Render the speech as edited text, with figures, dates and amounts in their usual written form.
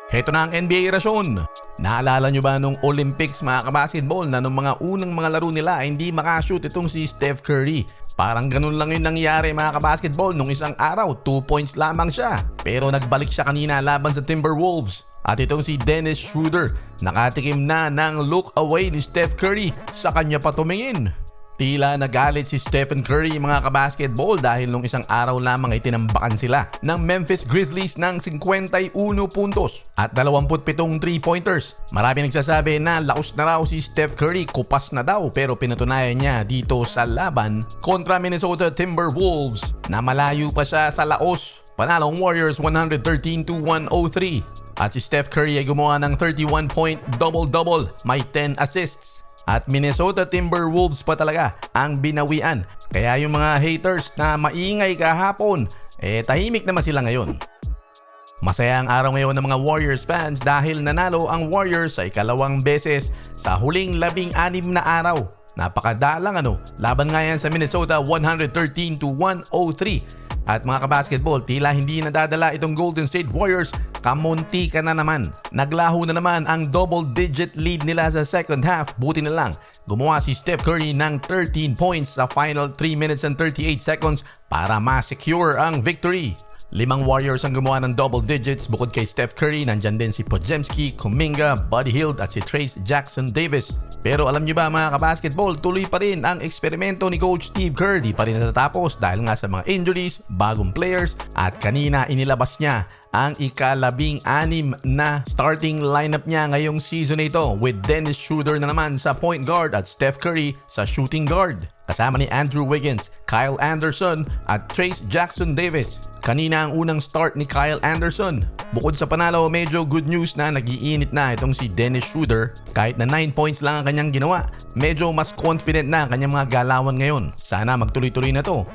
Heto na ang NBA rasyon. Naalala nyo ba nung Olympics mga kabasketball na nung mga unang mga laro nila ay hindi makashoot itong si Steph Curry? Parang ganun lang yung nangyari mga kabasketball nung isang araw, 2 points lamang siya. Pero nagbalik siya kanina laban sa Timberwolves. At itong si Dennis Schroeder, nakatikim na ng look away ni Steph Curry, sa kanya pa tumingin. Tila nagalit si Stephen Curry mga kabasketball dahil nung isang araw lamang ay tinambakan sila ng Memphis Grizzlies ng 51 puntos at 27 3-pointers. Marami nagsasabi na laos na raw si Steph Curry, kupas na daw, pero pinatunayan niya dito sa laban kontra Minnesota Timberwolves na malayo pa siya sa laos. Panalong Warriors 113-103. At si Steph Curry ay gumawa ng 31-point double-double, may 10 assists. At Minnesota Timberwolves pa talaga ang binawian. Kaya yung mga haters na maingay kahapon, tahimik naman sila ngayon. Masaya ang araw ngayon ng mga Warriors fans dahil nanalo ang Warriors sa ikalawang beses sa huling 16 na araw. Napakadalang laban nga yan sa Minnesota 113-103. At mga kabasketball, tila hindi nadadala itong Golden State Warriors, kamunti ka na naman. Naglaho na naman ang double-digit lead nila sa second half. Buti na lang, gumawa si Steph Curry ng 13 points sa final 3 minutes and 38 seconds para ma-secure ang victory. 5 Warriors ang gumawa ng double digits bukod kay Steph Curry. Nandyan din si Podziemski, Kuminga, Buddy Hield at si Trayce Jackson Davis. Pero alam nyo ba mga kabasketball, tuloy pa rin ang eksperimento ni Coach Steve Kerr. Di pa rin natatapos dahil nga sa mga injuries, bagong players at kanina inilabas niya ang ika-16 na starting lineup niya ngayong season na ito with Dennis Schroeder na naman sa point guard at Steph Curry sa shooting guard. Kasama ni Andrew Wiggins, Kyle Anderson at Trayce Jackson Davis. Kanina ang unang start ni Kyle Anderson. Bukod sa panalo, medyo good news na nag-iinit na itong si Dennis Schroeder. Kahit na 9 points lang ang kanyang ginawa, medyo mas confident na ang kanyang mga galawan ngayon. Sana magtuloy-tuloy na to.